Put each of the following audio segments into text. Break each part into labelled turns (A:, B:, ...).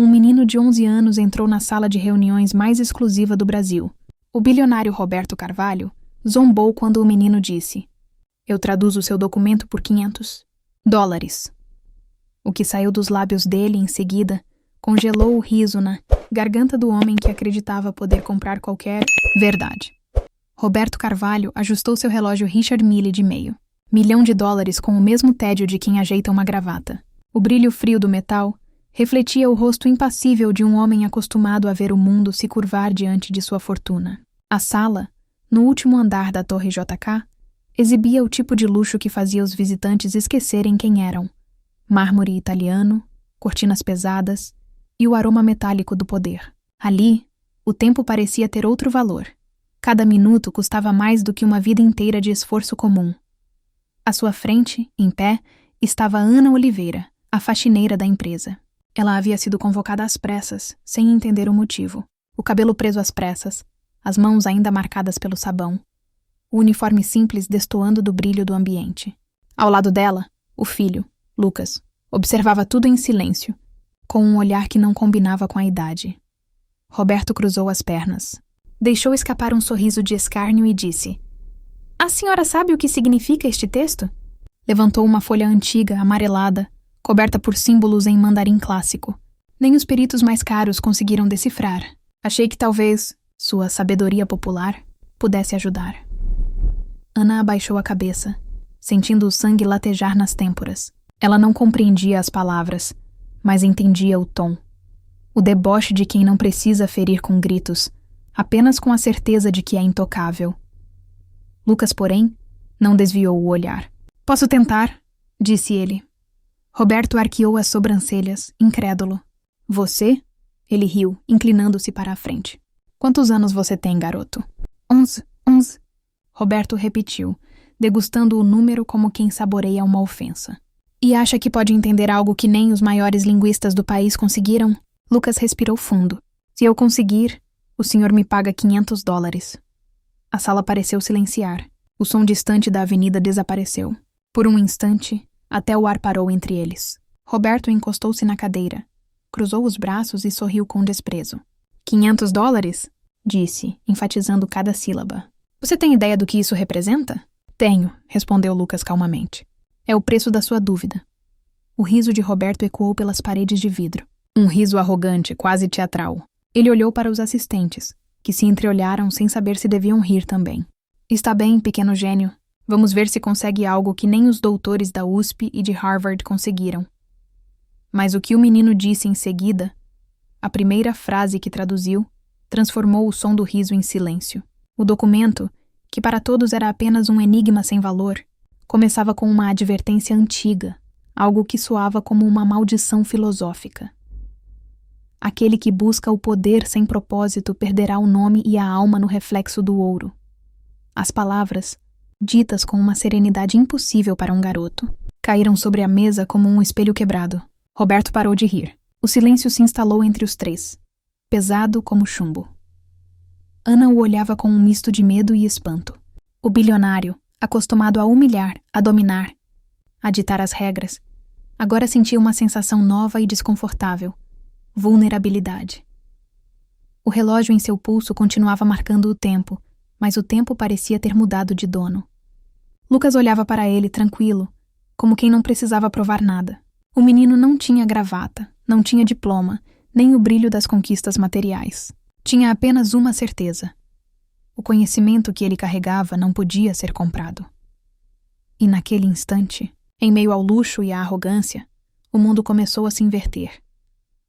A: um menino de 11 anos entrou na sala de reuniões mais exclusiva do Brasil. O bilionário Roberto Carvalho zombou quando o menino disse: "Eu traduzo seu documento por $500. O que saiu dos lábios dele em seguida congelou o riso na garganta do homem que acreditava poder comprar qualquer verdade. Roberto Carvalho ajustou seu relógio Richard Mille de meio milhão de dólares com o mesmo tédio de quem ajeita uma gravata. O brilho frio do metal refletia o rosto impassível de um homem acostumado a ver o mundo se curvar diante de sua fortuna. A sala, no último andar da Torre JK, exibia o tipo de luxo que fazia os visitantes esquecerem quem eram: mármore italiano, cortinas pesadas e o aroma metálico do poder. Ali, o tempo parecia ter outro valor. Cada minuto custava mais do que uma vida inteira de esforço comum. À sua frente, em pé, estava Ana Oliveira, a faxineira da empresa. Ela havia sido convocada às pressas, sem entender o motivo. O cabelo preso às pressas, as mãos ainda marcadas pelo sabão, o uniforme simples destoando do brilho do ambiente. Ao lado dela, o filho, Lucas, observava tudo em silêncio, com um olhar que não combinava com a idade. Roberto cruzou as pernas. Deixou escapar um sorriso de escárnio e disse: "A senhora sabe o que significa este texto?" Levantou uma folha antiga, amarelada, coberta por símbolos em mandarim clássico. Nem os peritos mais caros conseguiram decifrar. Achei que talvez sua sabedoria popular pudesse ajudar. Ana abaixou a cabeça, sentindo o sangue latejar nas têmporas. Ela não compreendia as palavras, mas entendia o tom. O deboche de quem não precisa ferir com gritos, apenas com a certeza de que é intocável. Lucas, porém, não desviou o olhar. "Posso tentar?", disse ele. Roberto arqueou as sobrancelhas, incrédulo. "Você?", ele riu, inclinando-se para a frente. "Quantos anos você tem, garoto?" 11. Roberto repetiu, degustando o número como quem saboreia uma ofensa. "E acha que pode entender algo que nem os maiores linguistas do país conseguiram?" Lucas respirou fundo. "Se eu conseguir, o senhor me paga $500. A sala pareceu silenciar. O som distante da avenida desapareceu. Por um instante, até o ar parou entre eles. Roberto encostou-se na cadeira, cruzou os braços e sorriu com desprezo. $500? Disse, enfatizando cada sílaba. "Você tem ideia do que isso representa?" "Tenho", respondeu Lucas calmamente. "É o preço da sua dúvida." O riso de Roberto ecoou pelas paredes de vidro. Um riso arrogante, quase teatral. Ele olhou para os assistentes, que se entreolharam sem saber se deviam rir também. "Está bem, pequeno gênio. Vamos ver se consegue algo que nem os doutores da USP e de Harvard conseguiram." Mas o que o menino disse em seguida, a primeira frase que traduziu, transformou o som do riso em silêncio. O documento, que para todos era apenas um enigma sem valor, começava com uma advertência antiga, algo que soava como uma maldição filosófica. Aquele que busca o poder sem propósito perderá o nome e a alma no reflexo do ouro. As palavras, ditas com uma serenidade impossível para um garoto, caíram sobre a mesa como um espelho quebrado. Roberto parou de rir. O silêncio se instalou entre os três, pesado como chumbo. Ana o olhava com um misto de medo e espanto. O bilionário, acostumado a humilhar, a dominar, a ditar as regras, agora sentia uma sensação nova e desconfortável: vulnerabilidade. O relógio em seu pulso continuava marcando o tempo, mas o tempo parecia ter mudado de dono. Lucas olhava para ele tranquilo, como quem não precisava provar nada. O menino não tinha gravata, não tinha diploma, nem o brilho das conquistas materiais. Tinha apenas uma certeza: o conhecimento que ele carregava não podia ser comprado. E naquele instante, em meio ao luxo e à arrogância, o mundo começou a se inverter.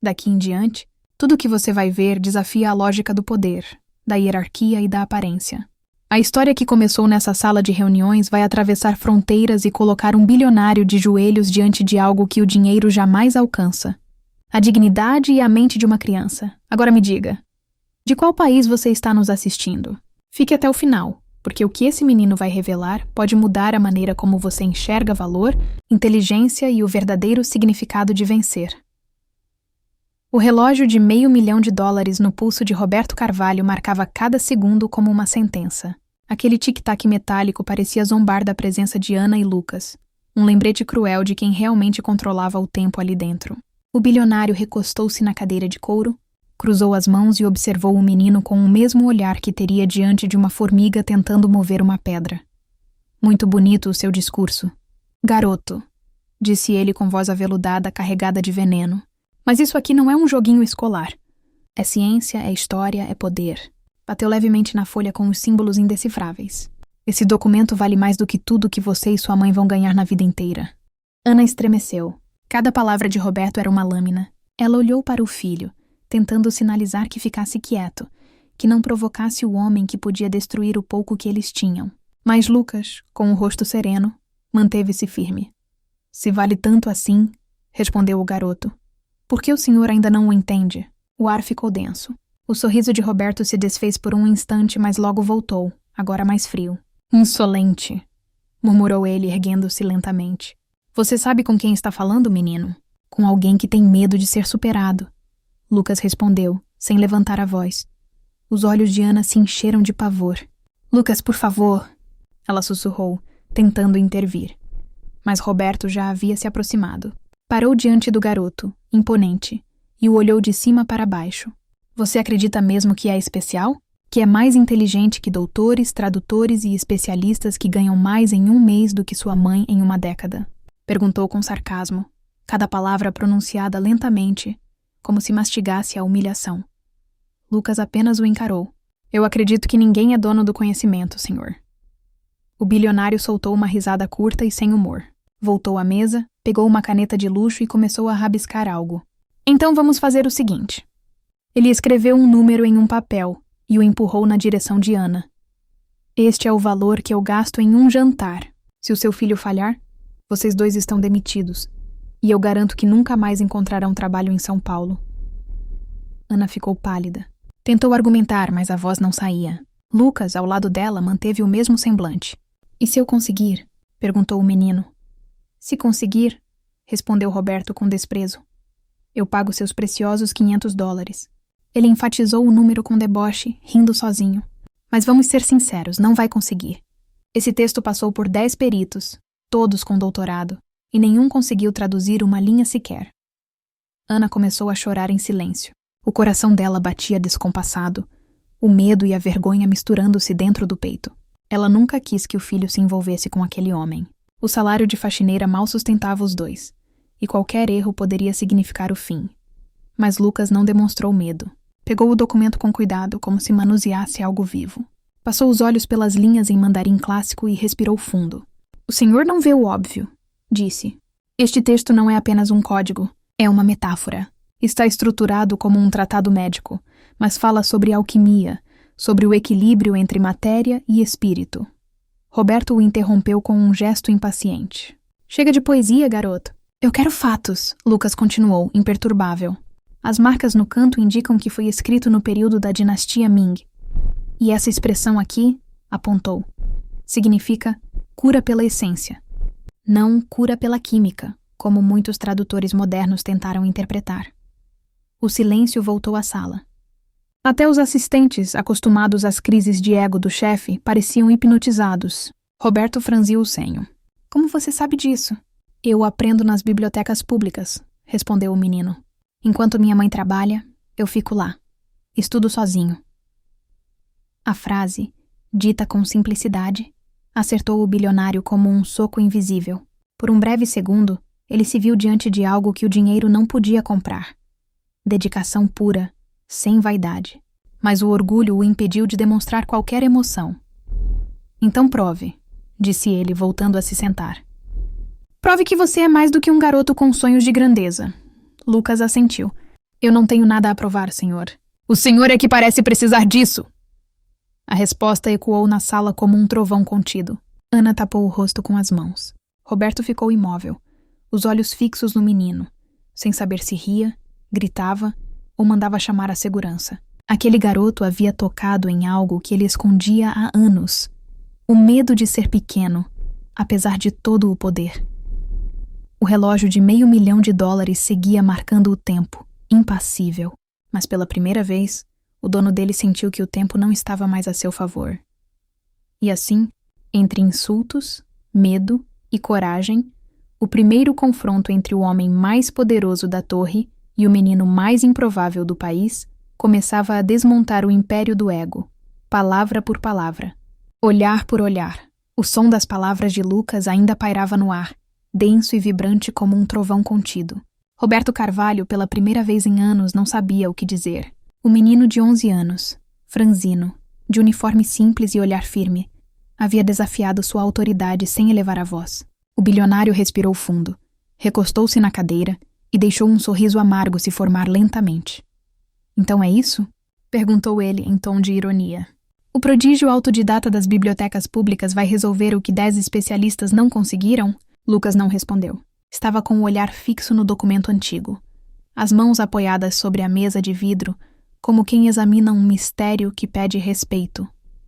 A: Daqui em diante, tudo o que você vai ver desafia a lógica do poder, da hierarquia e da aparência. A história que começou nessa sala de reuniões vai atravessar fronteiras e colocar um bilionário de joelhos diante de algo que o dinheiro jamais alcança: a dignidade e a mente de uma criança. Agora me diga, de qual país você está nos assistindo? Fique até o final, porque o que esse menino vai revelar pode mudar a maneira como você enxerga valor, inteligência e o verdadeiro significado de vencer. O relógio de $500 milhão no pulso de Roberto Carvalho marcava cada segundo como uma sentença. Aquele tic-tac metálico parecia zombar da presença de Ana e Lucas, um lembrete cruel de quem realmente controlava o tempo ali dentro. O bilionário recostou-se na cadeira de couro, cruzou as mãos e observou o menino com o mesmo olhar que teria diante de uma formiga tentando mover uma pedra. Muito bonito o seu discurso. Garoto, disse ele com voz aveludada carregada de veneno. Mas isso aqui não é um joguinho escolar. É ciência, é história, é poder. Bateu levemente na folha com os símbolos indecifráveis. Esse documento vale mais do que tudo que você e sua mãe vão ganhar na vida inteira. Ana estremeceu. Cada palavra de Roberto era uma lâmina. Ela olhou para o filho, tentando sinalizar que ficasse quieto, que não provocasse o homem que podia destruir o pouco que eles tinham. Mas Lucas, com o rosto sereno, manteve-se firme. Se vale tanto assim, respondeu o garoto. Por que o senhor ainda não o entende? O ar ficou denso. O sorriso de Roberto se desfez por um instante, mas logo voltou, agora mais frio. Insolente, murmurou ele, erguendo-se lentamente. Você sabe com quem está falando, menino? Com alguém que tem medo de ser superado. Lucas respondeu, sem levantar a voz. Os olhos de Ana se encheram de pavor. Lucas, por favor, ela sussurrou, tentando intervir. Mas Roberto já havia se aproximado. Parou diante do garoto, imponente, e o olhou de cima para baixo. Você acredita mesmo que é especial? Que é mais inteligente que doutores, tradutores e especialistas que ganham mais em um mês do que sua mãe em uma década? Perguntou com sarcasmo, cada palavra pronunciada lentamente, como se mastigasse a humilhação. Lucas apenas o encarou. Eu acredito que ninguém é dono do conhecimento, senhor. O bilionário soltou uma risada curta e sem humor. Voltou à mesa, pegou uma caneta de luxo e começou a rabiscar algo. Então vamos fazer o seguinte. Ele escreveu um número em um papel e o empurrou na direção de Ana. Este é o valor que eu gasto em um jantar. Se o seu filho falhar, vocês dois estão demitidos. E eu garanto que nunca mais encontrarão trabalho em São Paulo. Ana ficou pálida. Tentou argumentar, mas a voz não saía. Lucas, ao lado dela, manteve o mesmo semblante. E se eu conseguir? Perguntou o menino. Se conseguir, respondeu Roberto com desprezo. Eu pago seus preciosos $500. Ele enfatizou o número com deboche, rindo sozinho. Mas vamos ser sinceros, não vai conseguir. Esse texto passou por 10 peritos, todos com doutorado, e nenhum conseguiu traduzir uma linha sequer. Ana começou a chorar em silêncio. O coração dela batia descompassado, o medo e a vergonha misturando-se dentro do peito. Ela nunca quis que o filho se envolvesse com aquele homem. O salário de faxineira mal sustentava os dois, e qualquer erro poderia significar o fim. Mas Lucas não demonstrou medo. Pegou o documento com cuidado, como se manuseasse algo vivo. Passou os olhos pelas linhas em mandarim clássico e respirou fundo. O senhor não vê o óbvio, disse. Este texto não é apenas um código, é uma metáfora. Está estruturado como um tratado médico, mas fala sobre alquimia, sobre o equilíbrio entre matéria e espírito. Roberto o interrompeu com um gesto impaciente. Chega de poesia, garoto. Eu quero fatos, Lucas continuou, imperturbável. As marcas no canto indicam que foi escrito no período da dinastia Ming. E essa expressão aqui, apontou, significa cura pela essência, não cura pela química, como muitos tradutores modernos tentaram interpretar. O silêncio voltou à sala. Até os assistentes, acostumados às crises de ego do chefe, pareciam hipnotizados. Roberto franziu o senho. Como você sabe disso? Eu aprendo nas bibliotecas públicas, respondeu o menino. Enquanto minha mãe trabalha, eu fico lá. Estudo sozinho. A frase, dita com simplicidade, acertou o bilionário como um soco invisível. Por um breve segundo, ele se viu diante de algo que o dinheiro não podia comprar. Dedicação pura, sem vaidade. Mas o orgulho o impediu de demonstrar qualquer emoção. Então prove, disse ele, voltando a se sentar. Prove que você é mais do que um garoto com sonhos de grandeza. Lucas assentiu. Eu não tenho nada a provar, senhor. O senhor é que parece precisar disso! A resposta ecoou na sala como um trovão contido. Ana tapou o rosto com as mãos. Roberto ficou imóvel, os olhos fixos no menino, sem saber se ria, gritava ou mandava chamar a segurança. Aquele garoto havia tocado em algo que ele escondia há anos. O medo de ser pequeno, apesar de todo o poder. O relógio de $500.000 seguia marcando o tempo, impassível. Mas pela primeira vez, o dono dele sentiu que o tempo não estava mais a seu favor. E assim, entre insultos, medo e coragem, O primeiro confronto entre o homem mais poderoso da torre e o menino mais improvável do país começava a desmontar o império do ego, palavra por palavra, olhar por olhar. O som das palavras de Lucas ainda pairava no ar, denso e vibrante como um trovão contido. Roberto Carvalho, pela primeira vez em anos, não sabia o que dizer. O menino de 11 anos, franzino, de uniforme simples e olhar firme, havia desafiado sua autoridade sem elevar a voz. O bilionário respirou fundo, recostou-se na cadeira e deixou um sorriso amargo se formar lentamente. "Então é isso?" perguntou ele em tom de ironia. "O prodígio autodidata das bibliotecas públicas vai resolver o que 10 especialistas não conseguiram?" Lucas não respondeu. Estava com o olhar fixo no documento antigo, as mãos apoiadas sobre a mesa de vidro, como quem examina um mistério que pede respeito,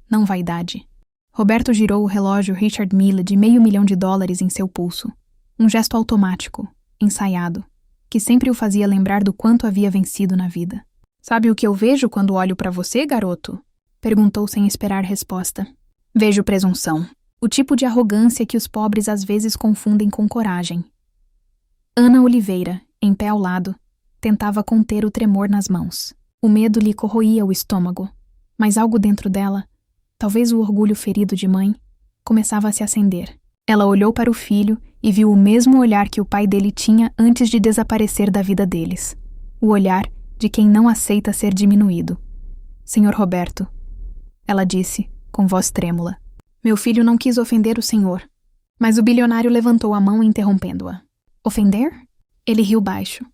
A: não vaidade. Roberto girou o relógio Richard Mille de $500 mil em seu pulso, um gesto automático, ensaiado, que sempre o fazia lembrar do quanto havia vencido na vida. "Sabe o que eu vejo quando olho para você, garoto?" perguntou sem esperar resposta. "Vejo presunção, o tipo de arrogância que os pobres às vezes confundem com coragem." Ana Oliveira, em pé ao lado, tentava conter o tremor nas mãos. O medo lhe corroía o estômago, mas algo dentro dela, talvez o orgulho ferido de mãe, começava a se acender. Ela olhou para o filho e viu o mesmo olhar que o pai dele tinha antes de desaparecer da vida deles. O olhar de quem não aceita ser diminuído. "Senhor Roberto", ela disse, com voz trêmula. "Meu filho não quis ofender o senhor." Mas o bilionário levantou a mão interrompendo-a. "Ofender?" Ele riu baixo.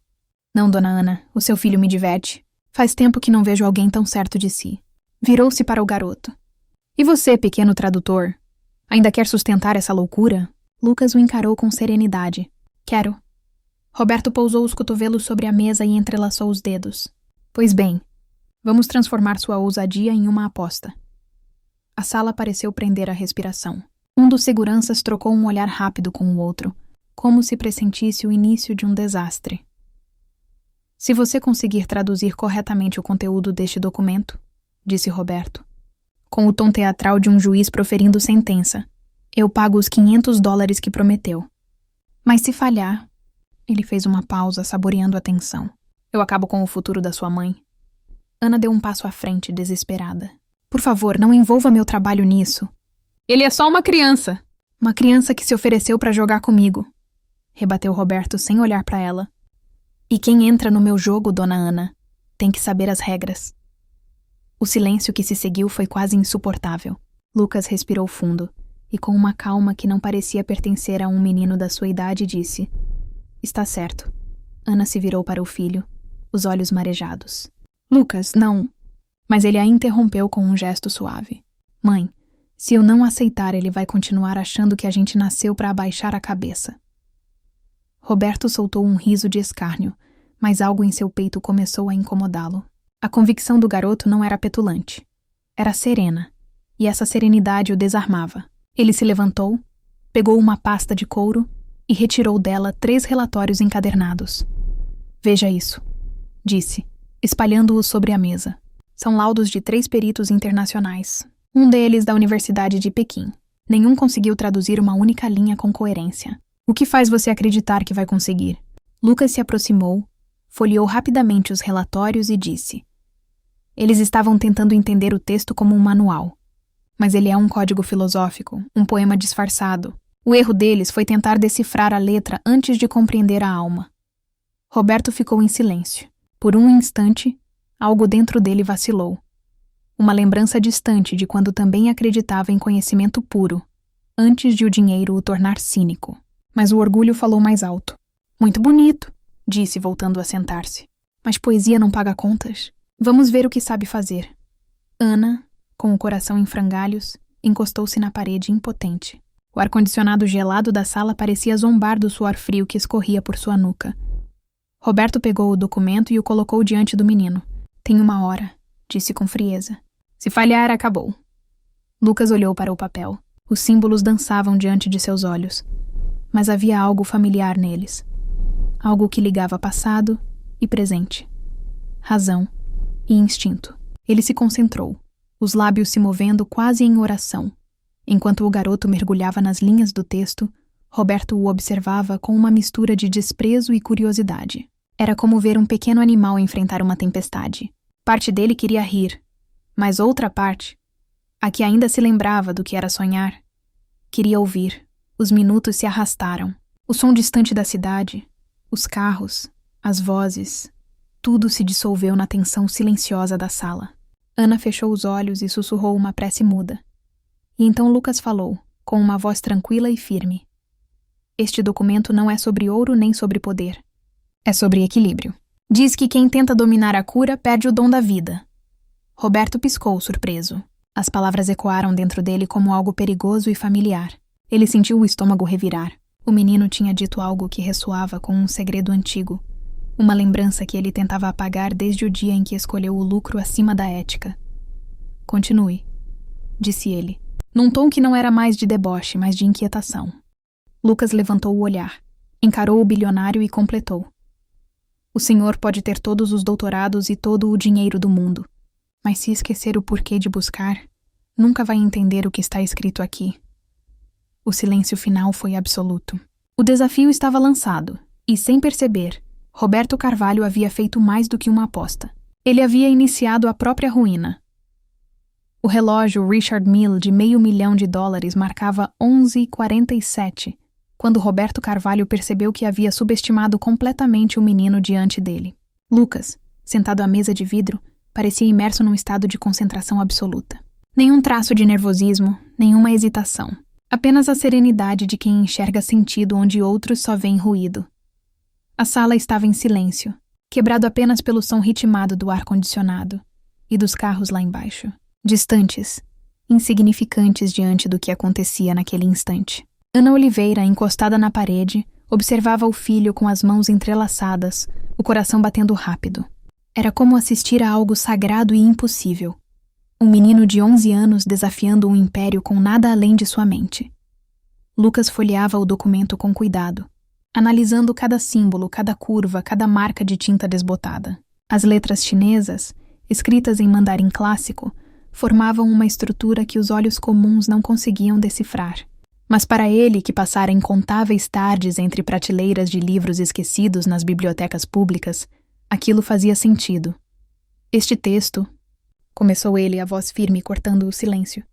A: "Não, dona Ana, o seu filho me diverte. Faz tempo que não vejo alguém tão certo de si." Virou-se para o garoto. "E você, pequeno tradutor? Ainda quer sustentar essa loucura?" Lucas o encarou com serenidade. "Quero." Roberto pousou os cotovelos sobre a mesa e entrelaçou os dedos. "Pois bem, vamos transformar sua ousadia em uma aposta." A sala pareceu prender a respiração. Um dos seguranças trocou um olhar rápido com o outro, como se pressentisse o início de um desastre. "Se você conseguir traduzir corretamente o conteúdo deste documento", disse Roberto, com o tom teatral de um juiz proferindo sentença, "eu pago os $500 que prometeu. Mas se falhar..." Ele fez uma pausa, saboreando a tensão. "Eu acabo com o futuro da sua mãe." Ana deu um passo à frente, desesperada. "Por favor, não envolva meu trabalho nisso." "Ele é só uma criança." "Uma criança que se ofereceu para jogar comigo", rebateu Roberto sem olhar para ela. "E quem entra no meu jogo, dona Ana, tem que saber as regras." O silêncio que se seguiu foi quase insuportável. Lucas respirou fundo e, com uma calma que não parecia pertencer a um menino da sua idade, disse: "Está certo." Ana se virou para o filho, os olhos marejados. "Lucas, não." Mas ele a interrompeu com um gesto suave. "Mãe, se eu não aceitar, ele vai continuar achando que a gente nasceu para abaixar a cabeça." Roberto soltou um riso de escárnio, mas algo em seu peito começou a incomodá-lo. A convicção do garoto não era petulante. Era serena, e essa serenidade o desarmava. Ele se levantou, pegou uma pasta de couro e retirou dela 3 relatórios encadernados. "Veja isso", disse, espalhando-os sobre a mesa. "São laudos de 3 peritos internacionais, um deles da Universidade de Pequim. Nenhum conseguiu traduzir uma única linha com coerência. O que faz você acreditar que vai conseguir?" Lucas se aproximou, folheou rapidamente os relatórios e disse: "Eles estavam tentando entender o texto como um manual. Mas ele é um código filosófico, um poema disfarçado. O erro deles foi tentar decifrar a letra antes de compreender a alma." Roberto ficou em silêncio. Por um instante, algo dentro dele vacilou. Uma lembrança distante de quando também acreditava em conhecimento puro, antes de o dinheiro o tornar cínico. Mas o orgulho falou mais alto. "Muito bonito", disse, voltando a sentar-se. "Mas poesia não paga contas. Vamos ver o que sabe fazer." Ana, com o coração em frangalhos, encostou-se na parede impotente. O ar-condicionado gelado da sala parecia zombar do suor frio que escorria por sua nuca. Roberto pegou o documento e o colocou diante do menino. "Tem 1 hora", disse com frieza. "Se falhar, acabou." Lucas olhou para o papel. Os símbolos dançavam diante de seus olhos. Mas havia algo familiar neles. Algo que ligava passado e presente. Razão e instinto. Ele se concentrou, os lábios se movendo quase em oração, enquanto o garoto mergulhava nas linhas do texto, Roberto o observava com uma mistura de desprezo e curiosidade. Era como ver um pequeno animal enfrentar uma tempestade. Parte dele queria rir, mas outra parte, a que ainda se lembrava do que era sonhar, queria ouvir. Os minutos se arrastaram. O som distante da cidade, os carros, as vozes, tudo se dissolveu na tensão silenciosa da sala. Ana fechou os olhos e sussurrou uma prece muda. E então Lucas falou, com uma voz tranquila e firme. Este documento não é sobre ouro nem sobre poder. É sobre equilíbrio. Diz que quem tenta dominar a cura perde o dom da vida. Roberto piscou, surpreso. As palavras ecoaram dentro dele como algo perigoso e familiar. Ele sentiu o estômago revirar. O menino tinha dito algo que ressoava com um segredo antigo. Uma lembrança que ele tentava apagar desde o dia em que escolheu o lucro acima da ética. Continue, disse ele, num tom que não era mais de deboche, mas de inquietação. Lucas levantou o olhar, encarou o bilionário e completou. O senhor pode ter todos os doutorados e todo o dinheiro do mundo, mas se esquecer o porquê de buscar, nunca vai entender o que está escrito aqui. O silêncio final foi absoluto. O desafio estava lançado, e sem perceber, Roberto Carvalho havia feito mais do que uma aposta. Ele havia iniciado a própria ruína. O relógio Richard Mille de $500 mil marcava 11h47, quando Roberto Carvalho percebeu que havia subestimado completamente o menino diante dele. Lucas, sentado à mesa de vidro, parecia imerso num estado de concentração absoluta. Nenhum traço de nervosismo, nenhuma hesitação. Apenas a serenidade de quem enxerga sentido onde outros só veem ruído. A sala estava em silêncio, quebrado apenas pelo som ritmado do ar-condicionado e dos carros lá embaixo, distantes, insignificantes diante do que acontecia naquele instante. Ana Oliveira, encostada na parede, observava o filho com as mãos entrelaçadas, o coração batendo rápido. Era como assistir a algo sagrado e impossível. Um menino de 11 anos desafiando um império com nada além de sua mente. Lucas folheava o documento com cuidado, analisando cada símbolo, cada curva, cada marca de tinta desbotada. As letras chinesas, escritas em mandarim clássico, formavam uma estrutura que os olhos comuns não conseguiam decifrar. Mas para ele, que passara incontáveis tardes entre prateleiras de livros esquecidos nas bibliotecas públicas, aquilo fazia sentido. Este texto, começou ele, a voz firme cortando o silêncio,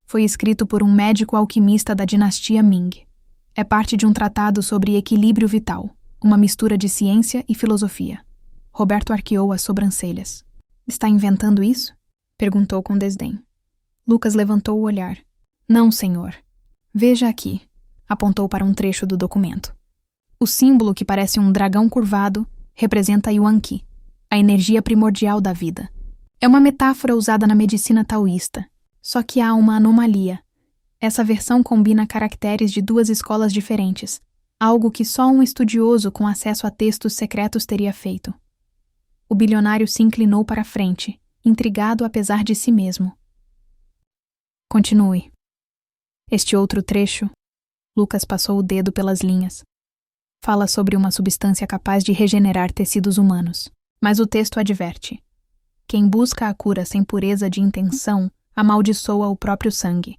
A: foi escrito por um médico alquimista da dinastia Ming. É parte de um tratado sobre equilíbrio vital, uma mistura de ciência e filosofia. Roberto arqueou as sobrancelhas. Está inventando isso? Perguntou com desdém. Lucas levantou o olhar. Não, senhor. Veja aqui, apontou para um trecho do documento. O símbolo, que parece um dragão curvado, representa Yuan Qi, a energia primordial da vida. É uma metáfora usada na medicina taoísta, só que há uma anomalia. Essa versão combina caracteres de duas escolas diferentes, algo que só um estudioso com acesso a textos secretos teria feito. O bilionário se inclinou para a frente, intrigado apesar de si mesmo. Continue. Este outro trecho, Lucas passou o dedo pelas linhas, fala sobre uma substância capaz de regenerar tecidos humanos. Mas o texto adverte: quem busca a cura sem pureza de intenção amaldiçoa o próprio sangue.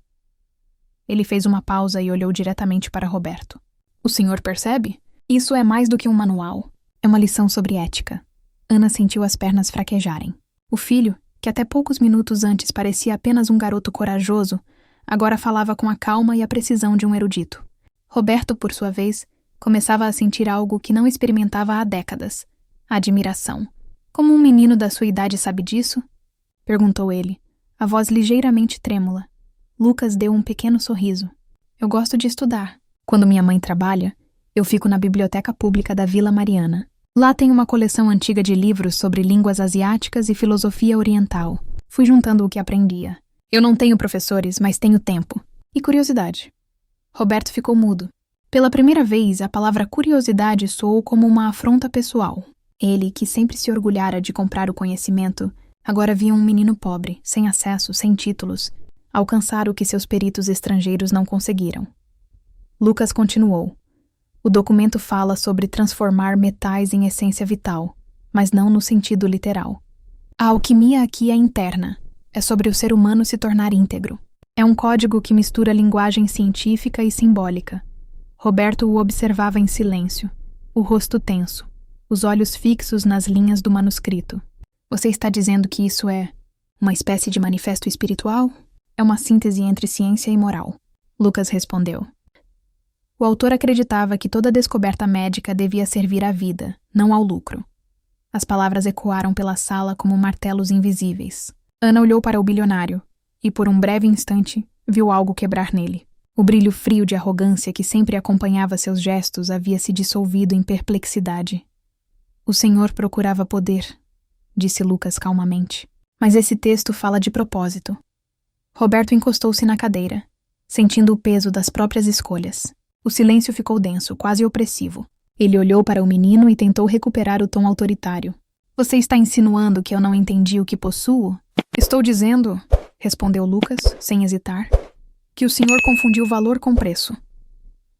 A: Ele fez uma pausa e olhou diretamente para Roberto. O senhor percebe? Isso é mais do que um manual. É uma lição sobre ética. Ana sentiu as pernas fraquejarem. O filho, que até poucos minutos antes parecia apenas um garoto corajoso, agora falava com a calma e a precisão de um erudito. Roberto, por sua vez, começava a sentir algo que não experimentava há décadas: a admiração. Como um menino da sua idade sabe disso? Perguntou ele, a voz ligeiramente trêmula. Lucas deu um pequeno sorriso. Eu gosto de estudar. Quando minha mãe trabalha, eu fico na biblioteca pública da Vila Mariana. Lá tem uma coleção antiga de livros sobre línguas asiáticas e filosofia oriental. Fui juntando o que aprendia. Eu não tenho professores, mas tenho tempo. E curiosidade. Roberto ficou mudo. Pela primeira vez, a palavra curiosidade soou como uma afronta pessoal. Ele, que sempre se orgulhara de comprar o conhecimento, agora via um menino pobre, sem acesso, sem títulos, alcançar o que seus peritos estrangeiros não conseguiram. Lucas continuou. O documento fala sobre transformar metais em essência vital, mas não no sentido literal. A alquimia aqui é interna. É sobre o ser humano se tornar íntegro. É um código que mistura linguagem científica e simbólica. Roberto o observava em silêncio, o rosto tenso, os olhos fixos nas linhas do manuscrito. Você está dizendo que isso é uma espécie de manifesto espiritual? É uma síntese entre ciência e moral. Lucas respondeu. O autor acreditava que toda descoberta médica devia servir à vida, não ao lucro. As palavras ecoaram pela sala como martelos invisíveis. Ana olhou para o bilionário e, por um breve instante, viu algo quebrar nele. O brilho frio de arrogância que sempre acompanhava seus gestos havia se dissolvido em perplexidade. O senhor procurava poder, disse Lucas calmamente. Mas esse texto fala de propósito. Roberto encostou-se na cadeira, sentindo o peso das próprias escolhas. O silêncio ficou denso, quase opressivo. Ele olhou para o menino e tentou recuperar o tom autoritário. Você está insinuando que eu não entendi o que possuo? Estou dizendo, respondeu Lucas, sem hesitar, que o senhor confundiu valor com preço.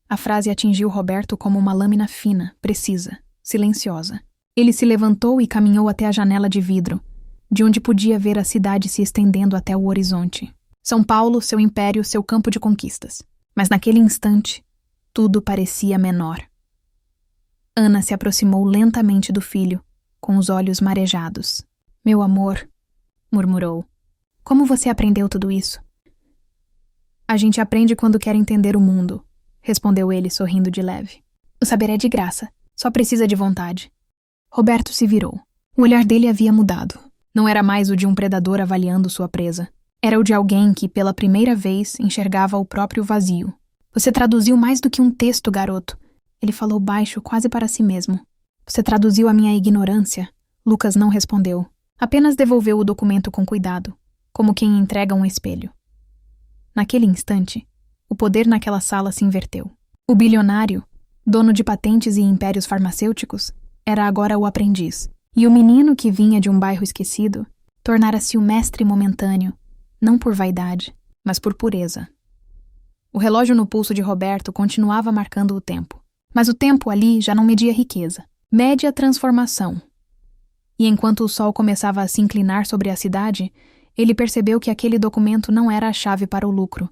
A: A frase atingiu Roberto como uma lâmina fina, precisa, silenciosa. Ele se levantou e caminhou até a janela de vidro, de onde podia ver a cidade se estendendo até o horizonte. São Paulo, seu império, seu campo de conquistas. Mas naquele instante, tudo parecia menor. Ana se aproximou lentamente do filho, com os olhos marejados. Meu amor, murmurou. Como você aprendeu tudo isso? A gente aprende quando quer entender o mundo, respondeu ele sorrindo de leve. O saber é de graça, só precisa de vontade. Roberto se virou. O olhar dele havia mudado. Não era mais o de um predador avaliando sua presa. Era o de alguém que, pela primeira vez, enxergava o próprio vazio. Você traduziu mais do que um texto, garoto. Ele falou baixo, quase para si mesmo. Você traduziu a minha ignorância? Lucas não respondeu. Apenas devolveu o documento com cuidado, como quem entrega um espelho. Naquele instante, o poder naquela sala se inverteu. O bilionário, dono de patentes e impérios farmacêuticos, era agora o aprendiz. E o menino que vinha de um bairro esquecido tornara-se o mestre momentâneo, não por vaidade, mas por pureza. O relógio no pulso de Roberto continuava marcando o tempo. Mas o tempo ali já não media riqueza. Mede a transformação. E enquanto o sol começava a se inclinar sobre a cidade, ele percebeu que aquele documento não era a chave para o lucro.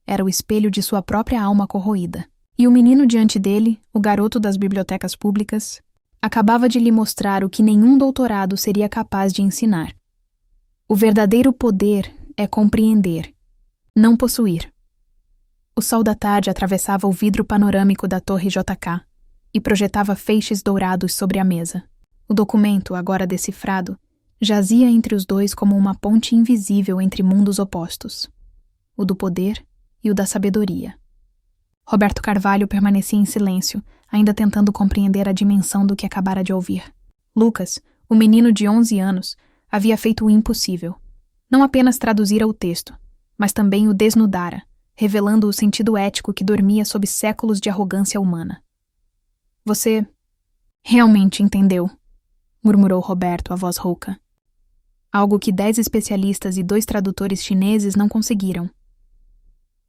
A: Era o espelho de sua própria alma corroída. E o menino diante dele, o garoto das bibliotecas públicas, acabava de lhe mostrar o que nenhum doutorado seria capaz de ensinar. O verdadeiro poder é compreender, não possuir. O sol da tarde atravessava o vidro panorâmico da torre JK e projetava feixes dourados sobre a mesa. O documento, agora decifrado, jazia entre os dois como uma ponte invisível entre mundos opostos, o do poder e o da sabedoria. Roberto Carvalho permanecia em silêncio, ainda tentando compreender a dimensão do que acabara de ouvir. Lucas, o menino de 11 anos, havia feito o impossível. Não apenas traduzira o texto, mas também o desnudara, revelando o sentido ético que dormia sob séculos de arrogância humana. Você realmente entendeu, murmurou Roberto, a voz rouca. Algo que 10 especialistas e 2 tradutores chineses não conseguiram.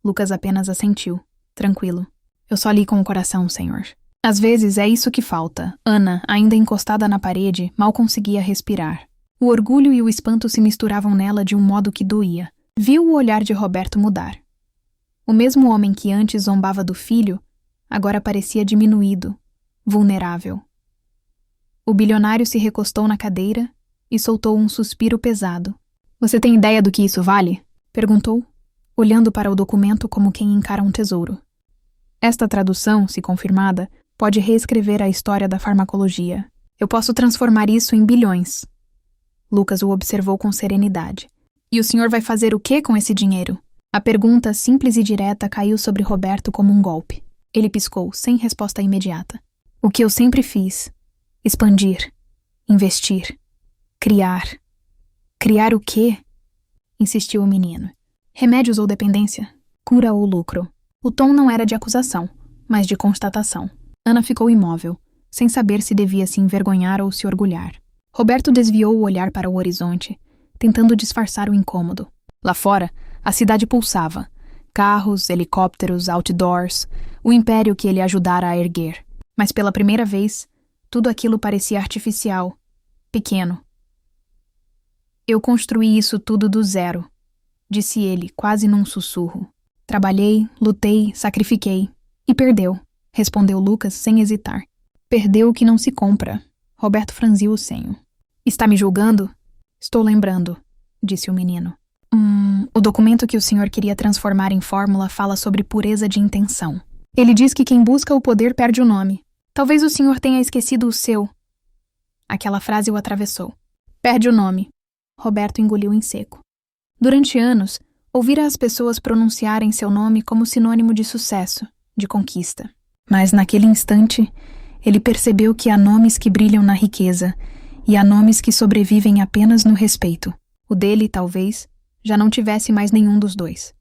A: Lucas apenas assentiu, tranquilo. Eu só li com o coração, senhor. Às vezes é isso que falta. Ana, ainda encostada na parede, mal conseguia respirar. O orgulho e o espanto se misturavam nela de um modo que doía. Viu o olhar de Roberto mudar. O mesmo homem que antes zombava do filho, agora parecia diminuído, vulnerável. O bilionário se recostou na cadeira e soltou um suspiro pesado. Você tem ideia do que isso vale? Perguntou, olhando para o documento como quem encara um tesouro. Esta tradução, se confirmada, pode reescrever a história da farmacologia. Eu posso transformar isso em bilhões. Lucas o observou com serenidade. E o senhor vai fazer o quê com esse dinheiro? A pergunta simples e direta caiu sobre Roberto como um golpe. Ele piscou, sem resposta imediata. O que eu sempre fiz. Expandir. Investir. Criar. Criar o quê? Insistiu o menino. Remédios ou dependência? Cura ou lucro? O tom não era de acusação, mas de constatação. Ana ficou imóvel, sem saber se devia se envergonhar ou se orgulhar. Roberto desviou o olhar para o horizonte, tentando disfarçar o incômodo. Lá fora, a cidade pulsava. Carros, helicópteros, outdoors, o império que ele ajudara a erguer. Mas pela primeira vez, tudo aquilo parecia artificial, pequeno. Eu construí isso tudo do zero, disse ele, quase num sussurro. Trabalhei, lutei, sacrifiquei. E perdeu. respondeu Lucas sem hesitar. Perdeu o que não se compra. Roberto franziu o senho. Está me julgando? Estou lembrando, disse o menino. O documento que o senhor queria transformar em fórmula fala sobre pureza de intenção. Ele diz que quem busca o poder perde o nome. Talvez o senhor tenha esquecido o seu. Aquela frase o atravessou. Perde o nome. Roberto engoliu em seco. Durante anos, ouvira as pessoas pronunciarem seu nome como sinônimo de sucesso, de conquista. Mas naquele instante, ele percebeu que há nomes que brilham na riqueza e há nomes que sobrevivem apenas no respeito. O dele, talvez, já não tivesse mais nenhum dos dois.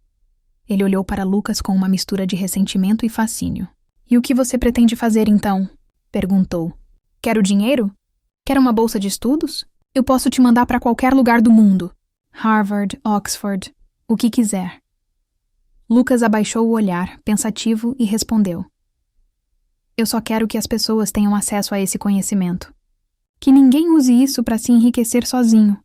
A: Ele olhou para Lucas com uma mistura de ressentimento e fascínio. E o que você pretende fazer, então? Perguntou. Quer dinheiro? Quer uma bolsa de estudos? Eu posso te mandar para qualquer lugar do mundo. Harvard, Oxford, o que quiser. Lucas abaixou o olhar, pensativo, e respondeu. Eu só quero que as pessoas tenham acesso a esse conhecimento. Que ninguém use isso para se enriquecer sozinho.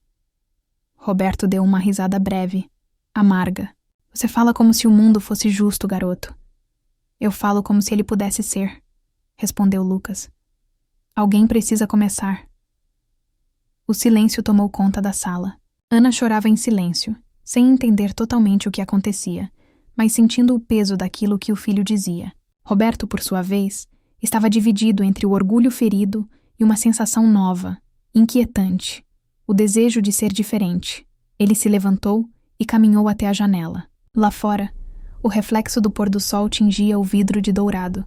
A: Roberto deu uma risada breve, amarga. Você fala como se o mundo fosse justo, garoto. Eu falo como se ele pudesse ser, respondeu Lucas. Alguém precisa começar. O silêncio tomou conta da sala. Ana chorava em silêncio, sem entender totalmente o que acontecia, mas sentindo o peso daquilo que o filho dizia. Roberto, por sua vez, estava dividido entre o orgulho ferido e uma sensação nova, inquietante, o desejo de ser diferente. Ele se levantou e caminhou até a janela. Lá fora, o reflexo do pôr do sol tingia o vidro de dourado,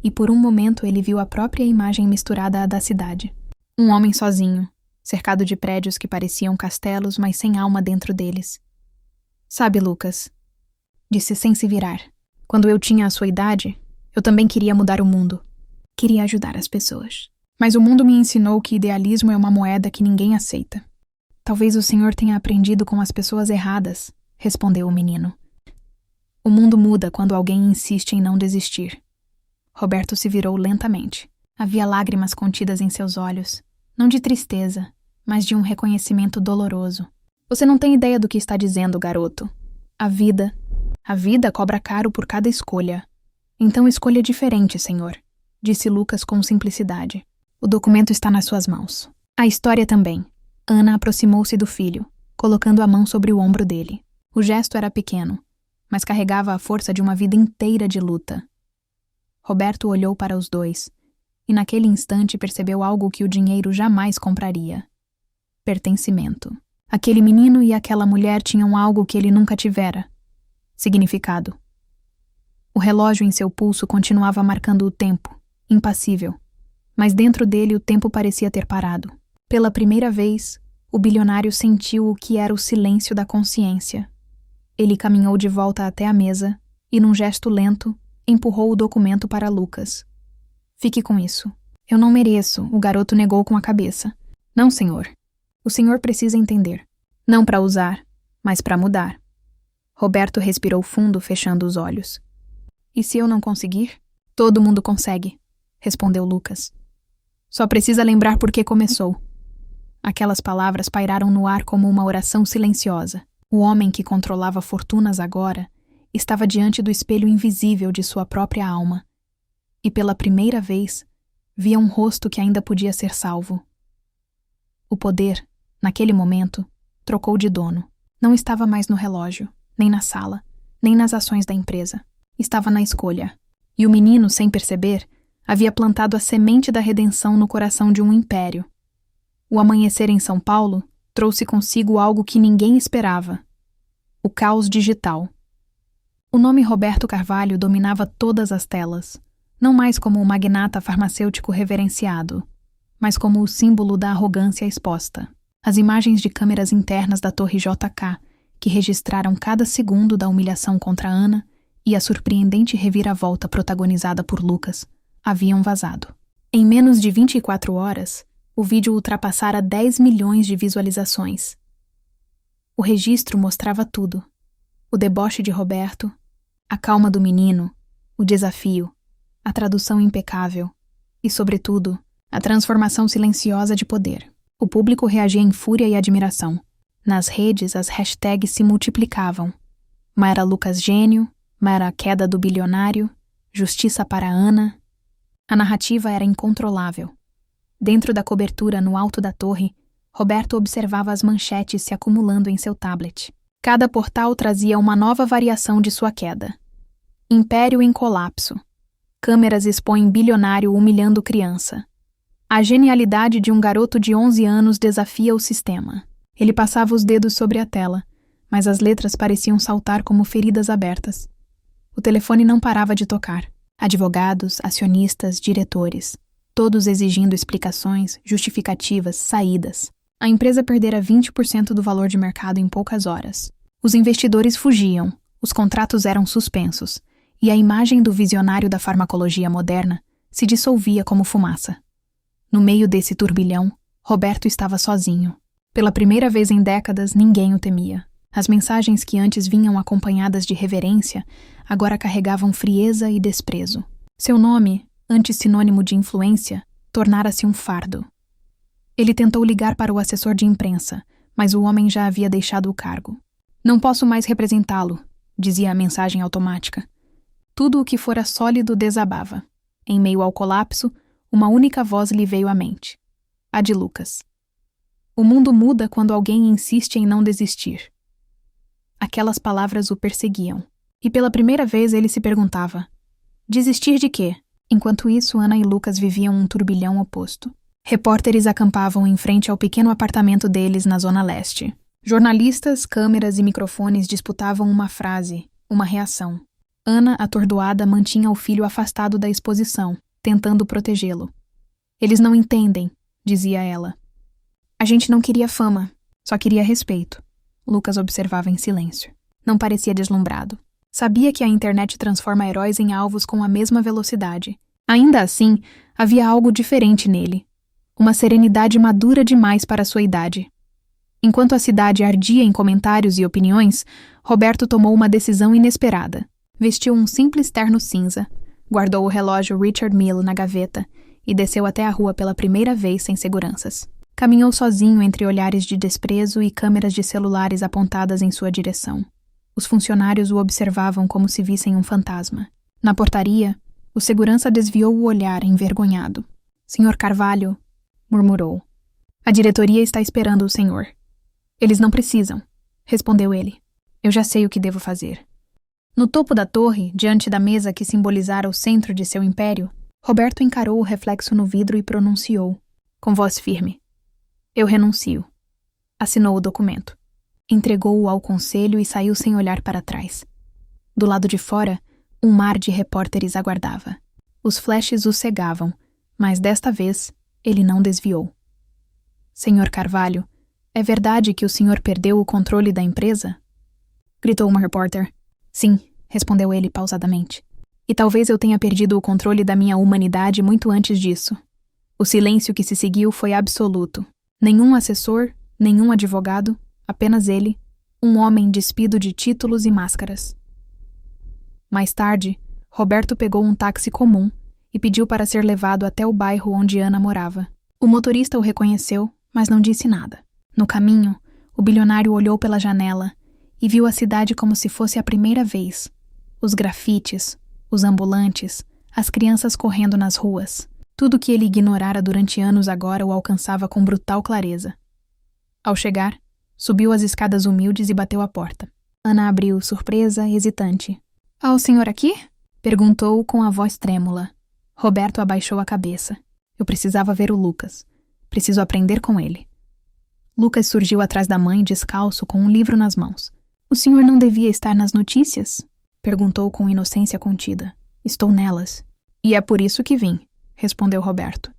A: e por um momento ele viu a própria imagem misturada à da cidade. Um homem sozinho, cercado de prédios que pareciam castelos, mas sem alma dentro deles. Sabe, Lucas, disse sem se virar, quando eu tinha a sua idade, eu também queria mudar o mundo. Queria ajudar as pessoas. Mas o mundo me ensinou que idealismo é uma moeda que ninguém aceita. Talvez o senhor tenha aprendido com as pessoas erradas, respondeu o menino. O mundo muda quando alguém insiste em não desistir. Roberto se virou lentamente. Havia lágrimas contidas em seus olhos, não de tristeza, mas de um reconhecimento doloroso. Você não tem ideia do que está dizendo, garoto. A vida cobra caro por cada escolha. Então escolha diferente, senhor, disse Lucas com simplicidade. O documento está nas suas mãos. A história também. Ana aproximou-se do filho, colocando a mão sobre o ombro dele. O gesto era pequeno, mas carregava a força de uma vida inteira de luta. Roberto olhou para os dois, e naquele instante percebeu algo que o dinheiro jamais compraria. Pertencimento. Aquele menino e aquela mulher tinham algo que ele nunca tivera. Significado. O relógio em seu pulso continuava marcando o tempo, impassível, mas dentro dele o tempo parecia ter parado. Pela primeira vez, o bilionário sentiu o que era o silêncio da consciência. Ele caminhou de volta até a mesa e, num gesto lento, empurrou o documento para Lucas. Fique com isso. Eu não mereço, o garoto negou com a cabeça. Não, senhor. O senhor precisa entender. Não para usar, mas para mudar. Roberto respirou fundo, fechando os olhos. E se eu não conseguir? Todo mundo consegue, respondeu Lucas. Só precisa lembrar por que começou. Aquelas palavras pairaram no ar como uma oração silenciosa. O homem que controlava fortunas agora estava diante do espelho invisível de sua própria alma. E pela primeira vez, via um rosto que ainda podia ser salvo. O poder, naquele momento, trocou de dono. Não estava mais no relógio, nem na sala, nem nas ações da empresa. Estava na escolha. E o menino, sem perceber, havia plantado a semente da redenção no coração de um império. O amanhecer em São Paulo trouxe consigo algo que ninguém esperava: o caos digital. O nome Roberto Carvalho dominava todas as telas, não mais como o magnata farmacêutico reverenciado, mas como o símbolo da arrogância exposta. As imagens de câmeras internas da Torre JK, que registraram cada segundo da humilhação contra Ana e a surpreendente reviravolta protagonizada por Lucas, haviam vazado. Em menos de 24 horas, o vídeo ultrapassara 10 milhões de visualizações. O registro mostrava tudo: o deboche de Roberto, a calma do menino, o desafio, a tradução impecável e, sobretudo, a transformação silenciosa de poder. O público reagia em fúria e admiração. Nas redes, as hashtags se multiplicavam. Mara Lucas gênio, Mara queda do bilionário, justiça para Ana. A narrativa era incontrolável. Dentro da cobertura, no alto da torre, Roberto observava as manchetes se acumulando em seu tablet. Cada portal trazia uma nova variação de sua queda. Império em colapso. Câmeras expõem bilionário humilhando criança. A genialidade de um garoto de 11 anos desafia o sistema. Ele passava os dedos sobre a tela, mas as letras pareciam saltar como feridas abertas. O telefone não parava de tocar. Advogados, acionistas, diretores. Todos exigindo explicações, justificativas, saídas. A empresa perdera 20% do valor de mercado em poucas horas. Os investidores fugiam, os contratos eram suspensos, e a imagem do visionário da farmacologia moderna se dissolvia como fumaça. No meio desse turbilhão, Roberto estava sozinho. Pela primeira vez em décadas, ninguém o temia. As mensagens que antes vinham acompanhadas de reverência, agora carregavam frieza e desprezo. Seu nome, antes sinônimo de influência, tornara-se um fardo. Ele tentou ligar para o assessor de imprensa, mas o homem já havia deixado o cargo. Não posso mais representá-lo, dizia a mensagem automática. Tudo o que fora sólido desabava. Em meio ao colapso, uma única voz lhe veio à mente. A de Lucas. O mundo muda quando alguém insiste em não desistir. Aquelas palavras o perseguiam. E pela primeira vez ele se perguntava: desistir de quê? Enquanto isso, Ana e Lucas viviam um turbilhão oposto. Repórteres acampavam em frente ao pequeno apartamento deles na Zona Leste. Jornalistas, câmeras e microfones disputavam uma frase, uma reação. Ana, atordoada, mantinha o filho afastado da exposição, tentando protegê-lo. Eles não entendem, dizia ela. A gente não queria fama, só queria respeito. Lucas observava em silêncio. Não parecia deslumbrado. Sabia que a internet transforma heróis em alvos com a mesma velocidade. Ainda assim, havia algo diferente nele. Uma serenidade madura demais para sua idade. Enquanto a cidade ardia em comentários e opiniões, Roberto tomou uma decisão inesperada. Vestiu um simples terno cinza, guardou o relógio Richard Mille na gaveta e desceu até a rua pela primeira vez sem seguranças. Caminhou sozinho entre olhares de desprezo e câmeras de celulares apontadas em sua direção. Os funcionários o observavam como se vissem um fantasma. Na portaria, o segurança desviou o olhar, envergonhado. "Senhor Carvalho", murmurou. "A diretoria está esperando o senhor." "Eles não precisam", respondeu ele. "Eu já sei o que devo fazer." No topo da torre, diante da mesa que simbolizara o centro de seu império, Roberto encarou o reflexo no vidro e pronunciou, com voz firme: "Eu renuncio." Assinou o documento. Entregou-o ao conselho e saiu sem olhar para trás. Do lado de fora, um mar de repórteres aguardava. Os flashes o cegavam, mas desta vez ele não desviou. "Senhor Carvalho, é verdade que o senhor perdeu o controle da empresa?" gritou uma repórter. "Sim", respondeu ele pausadamente. "E talvez eu tenha perdido o controle da minha humanidade muito antes disso." O silêncio que se seguiu foi absoluto. Nenhum assessor, nenhum advogado, apenas ele, um homem despido de títulos e máscaras. Mais tarde, Roberto pegou um táxi comum e pediu para ser levado até o bairro onde Ana morava. O motorista o reconheceu, mas não disse nada. No caminho, o bilionário olhou pela janela e viu a cidade como se fosse a primeira vez. Os grafites, os ambulantes, as crianças correndo nas ruas. Tudo que ele ignorara durante anos agora o alcançava com brutal clareza. Ao chegar, subiu as escadas humildes e bateu à porta. Ana abriu, surpresa, hesitante. "Ah, o senhor aqui?" perguntou com a voz trêmula. Roberto abaixou a cabeça. Eu precisava ver o Lucas. Preciso aprender com ele. Lucas surgiu atrás da mãe, descalço, com um livro nas mãos. "O senhor não devia estar nas notícias?" perguntou com inocência contida. "Estou nelas." "E é por isso que vim", respondeu Roberto.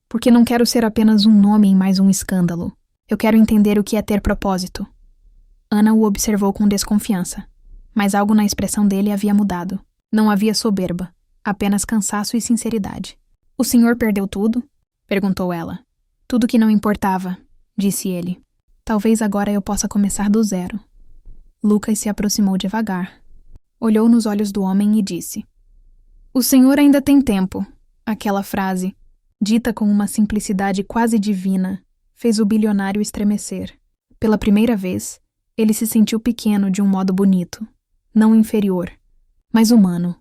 A: "Porque não quero ser apenas um nome em mais um escândalo. Eu quero entender o que é ter propósito." Ana o observou com desconfiança, mas algo na expressão dele havia mudado. Não havia soberba, apenas cansaço e sinceridade. "O senhor perdeu tudo?" perguntou ela. "Tudo que não importava", disse ele. "Talvez agora eu possa começar do zero." Lucas se aproximou devagar. Olhou nos olhos do homem e disse: "O senhor ainda tem tempo." Aquela frase, dita com uma simplicidade quase divina, fez o bilionário estremecer. Pela primeira vez, ele se sentiu pequeno de um modo bonito, não inferior, mas humano.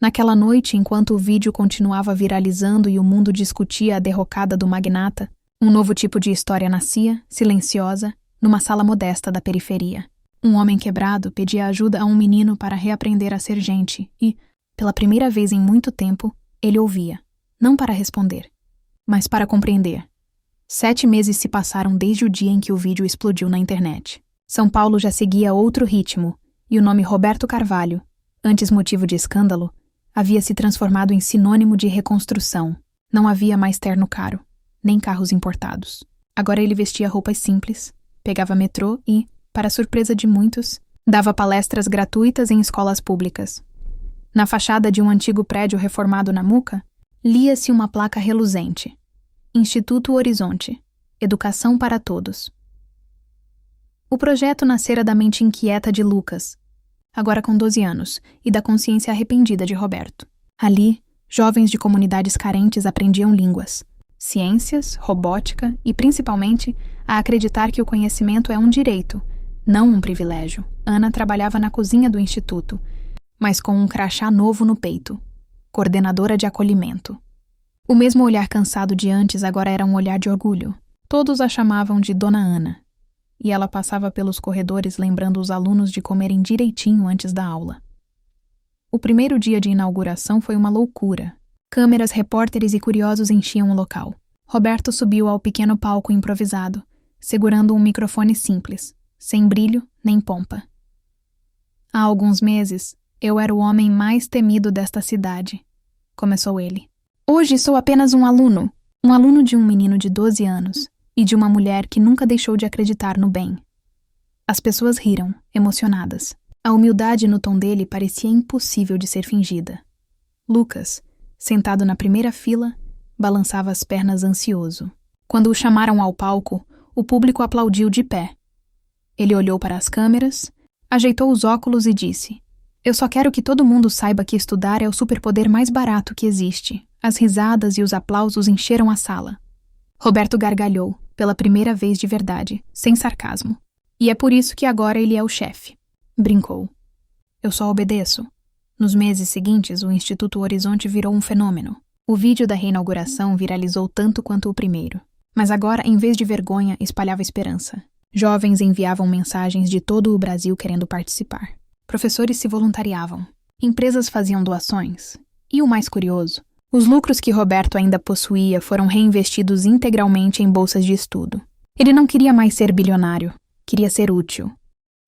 A: Naquela noite, enquanto o vídeo continuava viralizando e o mundo discutia a derrocada do magnata, um novo tipo de história nascia, silenciosa, numa sala modesta da periferia. Um homem quebrado pedia ajuda a um menino para reaprender a ser gente e, pela primeira vez em muito tempo, ele ouvia, não para responder, mas para compreender. 7 meses se passaram desde o dia em que o vídeo explodiu na internet. São Paulo já seguia outro ritmo, e o nome Roberto Carvalho, antes motivo de escândalo, havia se transformado em sinônimo de reconstrução. Não havia mais terno caro, nem carros importados. Agora ele vestia roupas simples, pegava metrô e, para surpresa de muitos, dava palestras gratuitas em escolas públicas. Na fachada de um antigo prédio reformado na Muca, lia-se uma placa reluzente: Instituto Horizonte, Educação para Todos. O projeto nascera da mente inquieta de Lucas, agora com 12 anos, e da consciência arrependida de Roberto. Ali, jovens de comunidades carentes aprendiam línguas, ciências, robótica e, principalmente, a acreditar que o conhecimento é um direito, não um privilégio. Ana trabalhava na cozinha do instituto, mas com um crachá novo no peito, coordenadora de acolhimento. O mesmo olhar cansado de antes agora era um olhar de orgulho. Todos a chamavam de Dona Ana, e ela passava pelos corredores lembrando os alunos de comerem direitinho antes da aula. O primeiro dia de inauguração foi uma loucura. Câmeras, repórteres e curiosos enchiam o local. Roberto subiu ao pequeno palco improvisado, segurando um microfone simples, sem brilho nem pompa. Há alguns meses, eu era o homem mais temido desta cidade, começou ele. Hoje sou apenas um aluno de um menino de 12 anos e de uma mulher que nunca deixou de acreditar no bem. As pessoas riram, emocionadas. A humildade no tom dele parecia impossível de ser fingida. Lucas, sentado na primeira fila, balançava as pernas ansioso. Quando o chamaram ao palco, o público aplaudiu de pé. Ele olhou para as câmeras, ajeitou os óculos e disse: Eu só quero que todo mundo saiba que estudar é o superpoder mais barato que existe. As risadas e os aplausos encheram a sala. Roberto gargalhou, pela primeira vez de verdade, sem sarcasmo. E é por isso que agora ele é o chefe. Brincou. Eu só obedeço. Nos meses seguintes, o Instituto Horizonte virou um fenômeno. O vídeo da reinauguração viralizou tanto quanto o primeiro. Mas agora, em vez de vergonha, espalhava esperança. Jovens enviavam mensagens de todo o Brasil querendo participar. Professores se voluntariavam. Empresas faziam doações. E o mais curioso, os lucros que Roberto ainda possuía foram reinvestidos integralmente em bolsas de estudo. Ele não queria mais ser bilionário, queria ser útil.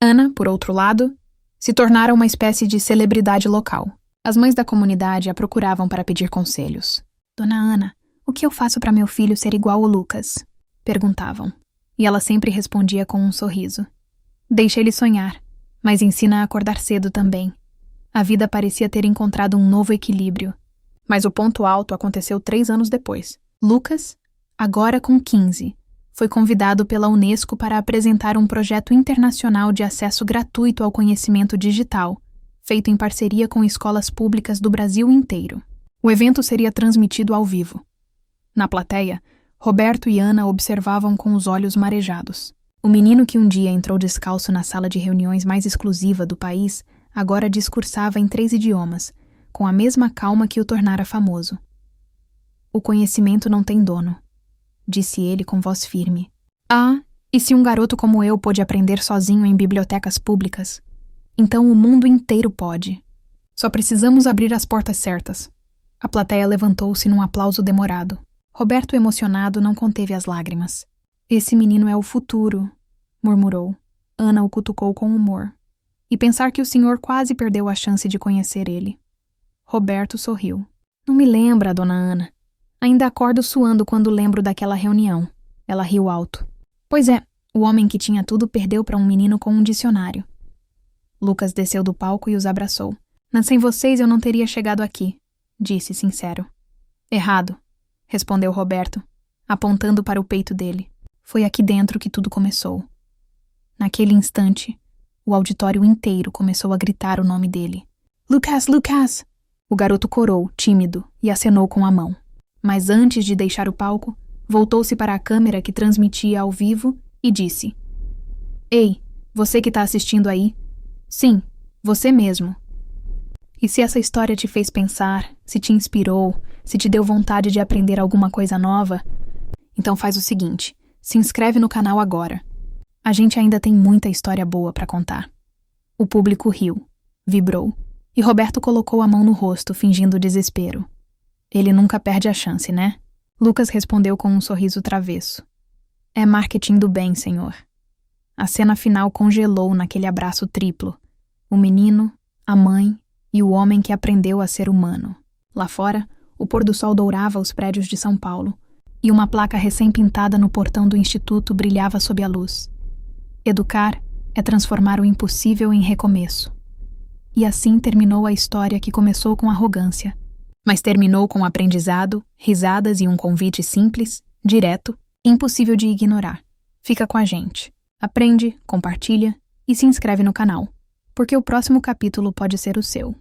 A: Ana, por outro lado, se tornara uma espécie de celebridade local. As mães da comunidade a procuravam para pedir conselhos. Dona Ana, o que eu faço para meu filho ser igual ao Lucas? Perguntavam. E ela sempre respondia com um sorriso. Deixa ele sonhar, mas ensina a acordar cedo também. A vida parecia ter encontrado um novo equilíbrio. Mas o ponto alto aconteceu 3 anos depois. Lucas, agora com 15, foi convidado pela Unesco para apresentar um projeto internacional de acesso gratuito ao conhecimento digital, feito em parceria com escolas públicas do Brasil inteiro. O evento seria transmitido ao vivo. Na plateia, Roberto e Ana observavam com os olhos marejados. O menino que um dia entrou descalço na sala de reuniões mais exclusiva do país, agora discursava em 3 idiomas, com a mesma calma que o tornara famoso. O conhecimento não tem dono, disse ele com voz firme. Ah, e se um garoto como eu pôde aprender sozinho em bibliotecas públicas, então o mundo inteiro pode. Só precisamos abrir as portas certas. A plateia levantou-se num aplauso demorado. Roberto, emocionado, não conteve as lágrimas. Esse menino é o futuro, murmurou. Ana o cutucou com humor. E pensar que o senhor quase perdeu a chance de conhecer ele. Roberto sorriu. Não me lembra, dona Ana. Ainda acordo suando quando lembro daquela reunião. Ela riu alto. Pois é, o homem que tinha tudo perdeu para um menino com um dicionário. Lucas desceu do palco e os abraçou. Mas sem vocês eu não teria chegado aqui, disse sincero. Errado, respondeu Roberto, apontando para o peito dele. Foi aqui dentro que tudo começou. Naquele instante, o auditório inteiro começou a gritar o nome dele. Lucas, Lucas! O garoto corou, tímido, e acenou com a mão. Mas antes de deixar o palco, voltou-se para a câmera que transmitia ao vivo e disse: Ei, você que está assistindo aí? Sim, você mesmo. E se essa história te fez pensar, se te inspirou, se te deu vontade de aprender alguma coisa nova, então faz o seguinte, se inscreve no canal agora. A gente ainda tem muita história boa para contar. O público riu, vibrou, e Roberto colocou a mão no rosto, fingindo desespero. Ele nunca perde a chance, né? Lucas respondeu com um sorriso travesso. É marketing do bem, senhor. A cena final congelou naquele abraço triplo. O menino, a mãe e o homem que aprendeu a ser humano. Lá fora, o pôr do sol dourava os prédios de São Paulo, e uma placa recém-pintada no portão do instituto brilhava sob a luz. Educar é transformar o impossível em recomeço. E assim terminou a história que começou com arrogância, mas terminou com aprendizado, risadas e um convite simples, direto, impossível de ignorar. Fica com a gente. Aprende, compartilha e se inscreve no canal, porque o próximo capítulo pode ser o seu.